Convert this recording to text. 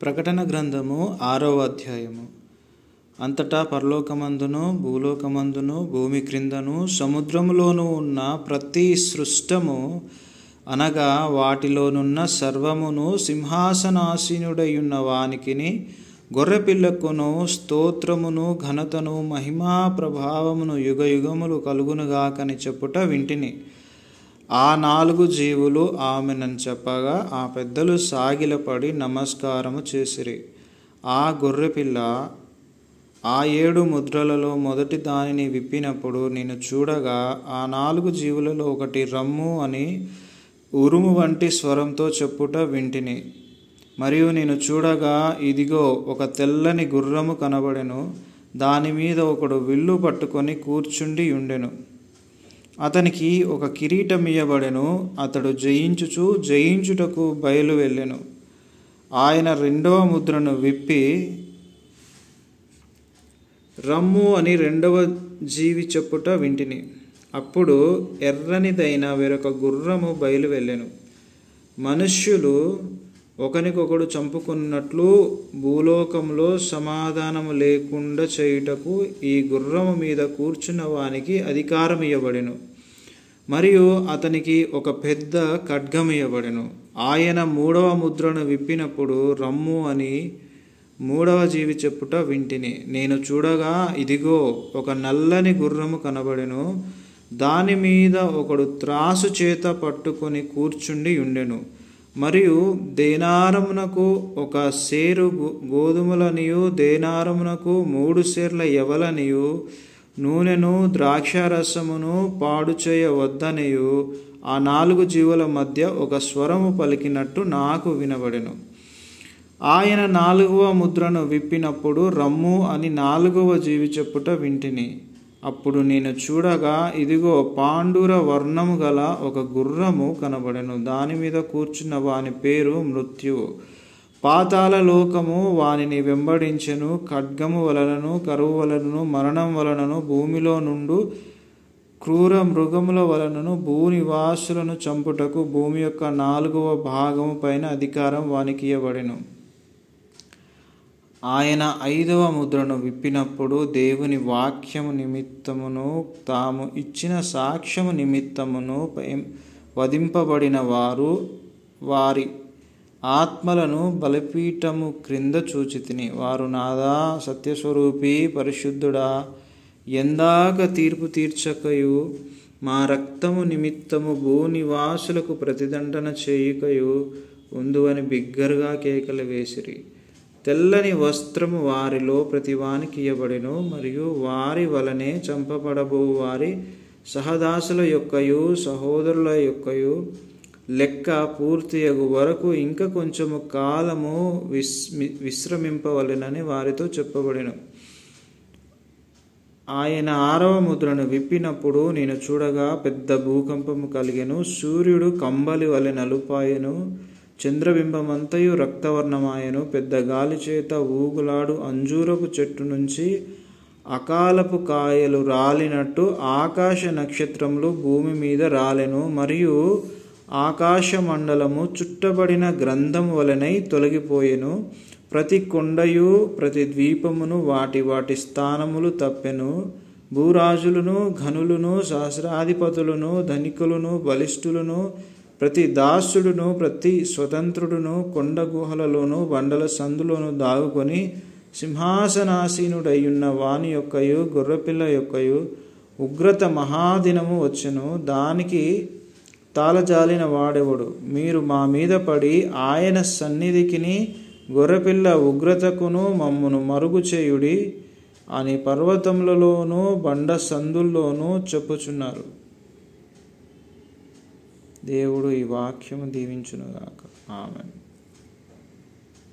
ప్రకటన గ్రంథము 6వ అధ్యాయము. అంతటా పరలోకమందును భూలోకమందును భూమి క్రిందను సముద్రములోనూ ఉన్న ప్రతి సృష్టము అనగా వాటిలోనున్న సర్వమును సింహాసనాసీనుడైయున్న వానికిని గొర్రెపిల్లకును స్తోత్రమును ఘనతను మహిమా ప్రభావమును యుగయుగములు కలుగునుగాకని చెప్పుట వింటిని. ఆ 4 జీవులు ఆమెనని చెప్పగా ఆ పెద్దలు సాగిలపడి నమస్కారము చేసిరి. ఆ గొర్రెపిల్ల ఆ 7 ముద్రలలో మొదటి దానిని విప్పినప్పుడు నేను చూడగా ఆ 4 జీవులలో ఒకటి రమ్ము అని ఉరుము వంటి స్వరంతో చెప్పుట వింటిని. మరియు నేను చూడగా ఇదిగో ఒక తెల్లని గుర్రము కనబడెను. దాని మీద ఒకడు విల్లు పట్టుకొని కూర్చుండి ఉండెను. అతనికి ఒక కిరీటం ఇయ్యబడెను. అతడు జయించుటకు బయలు వెళ్ళెను. ఆయన 2వ ముద్రను విప్పి రమ్ము అని 2వ జీవి చెప్పుట వింటిని. అప్పుడు ఎర్రనిదైన వేరొక గుర్రము బయలు వెళ్ళెను. మనుష్యులు ఒకనికొకడు చంపుకున్నట్లు భూలోకంలో సమాధానము లేకుండా చేయుటకు ఈ గుర్రము మీద కూర్చున్న వానికి అధికారం ఇయ్యబడెను. మరియు అతనికి ఒక పెద్ద ఖడ్గం ఇయ్యబడెను. ఆయన 3వ ముద్రను విప్పినప్పుడు రమ్ము అని 3వ జీవి చెప్పుట వింటిని. నేను చూడగా ఇదిగో ఒక నల్లని గుర్రము కనబడెను. దాని మీద ఒకడు త్రాసు చేత పట్టుకొని కూర్చుండి ఉండెను. మరియు దేనారమునకు 1 సేరు గోధుమలనియు దేనారమునకు 3 సేర్ల యవలనియు నూనెను ద్రాక్షారసమును పాడు చేయవద్దనియు ఆ 4 జీవుల మధ్య ఒక స్వరము పలికినట్టు నాకు వినబడెను. ఆయన 4వ ముద్రను విప్పినప్పుడు రమ్ము అని 4వ జీవి చెప్పుట వింటిని. అప్పుడు నేను చూడగా ఇదిగో పాండుర వర్ణము గల ఒక గుర్రము కనబడెను. దాని మీద కూర్చున్న వాని పేరు మృత్యువు. పాతాళ లోకము వానిని వెంబడించెను. ఖడ్గము వలనను కరువు వలనను మరణం వలనను భూమిలో నుండు క్రూర మృగముల వలనను భూనివాసులను చంపుటకు భూమి యొక్క 4వ భాగము పైన అధికారం వానికి ఇయ్యబడెను. ఆయన 5వ ముద్రను విప్పినప్పుడు దేవుని వాక్యము నిమిత్తమును తాము ఇచ్చిన సాక్ష్యము నిమిత్తమును వధింపబడిన వారి ఆత్మలను బలిపీఠము క్రింద చూచితిని. వారు నాదా సత్యస్వరూపి పరిశుద్ధుడా, ఎందాక తీర్పు తీర్చకయు మా రక్తము నిమిత్తము భూనివాసులకు ప్రతిదండన చేయుకయు ఉందువని బిగ్గరగా కేకలు వేసిరి. తెల్లని వస్త్రము వారిలో ప్రతివానికి ఇయ్యబడెను. మరియు వారి వలనే చంపబడబో వారి సహదాసుల యొక్కయు సహోదరుల యొక్కయు లెక్క పూర్తియగు వరకు ఇంకా కొంచెము కాలము విశ్రమింపవలెనని వారితో చెప్పబడెను. ఆయన 6వ ముద్రను విప్పినప్పుడు నేను చూడగా పెద్ద భూకంపము కలిగెను. సూర్యుడు కంబలి వలె నలుపాయెను. చంద్రబింబమంతయు రక్తవర్ణమాయెను. పెద్ద గాలి చేత ఊగులాడు అంజూరపు చెట్టు నుంచి అకాలపు కాయలు రాలినట్టు ఆకాశ నక్షత్రములు భూమి మీద రాలెను. మరియు ఆకాశ మండలము చుట్టబడిన గ్రంథము వలెనై తొలగిపోయెను. ప్రతి కొండయు ప్రతి ద్వీపమును వాటి స్థానములు తప్పెను. భూరాజులను ఘనులను సహస్రాధిపతులను ధనికులను బలిష్ఠులను ప్రతి దాసుడును ప్రతి స్వతంత్రుడును కొండ గుహలలోను బండల సందులోను దాగుకొని సింహాసనాసీనుడయ్యున్న వాని యొక్కయు గొర్రెపిల్ల యొక్కయు ఉగ్రత మహాదినము వచ్చెను. దానికి తాళజాలిన వాడెవడు? మీరు మా మీద పడి ఆయన సన్నిధికిని గొర్రెపిల్ల ఉగ్రతకును మమ్మును మరుగు చేయుడి అని పర్వతములలోనూ బండ సందుల్లోనూ చెప్పుచున్నారు. దేవుడు ఈ వాక్యము దీవించునుగాక. ఆమేన్.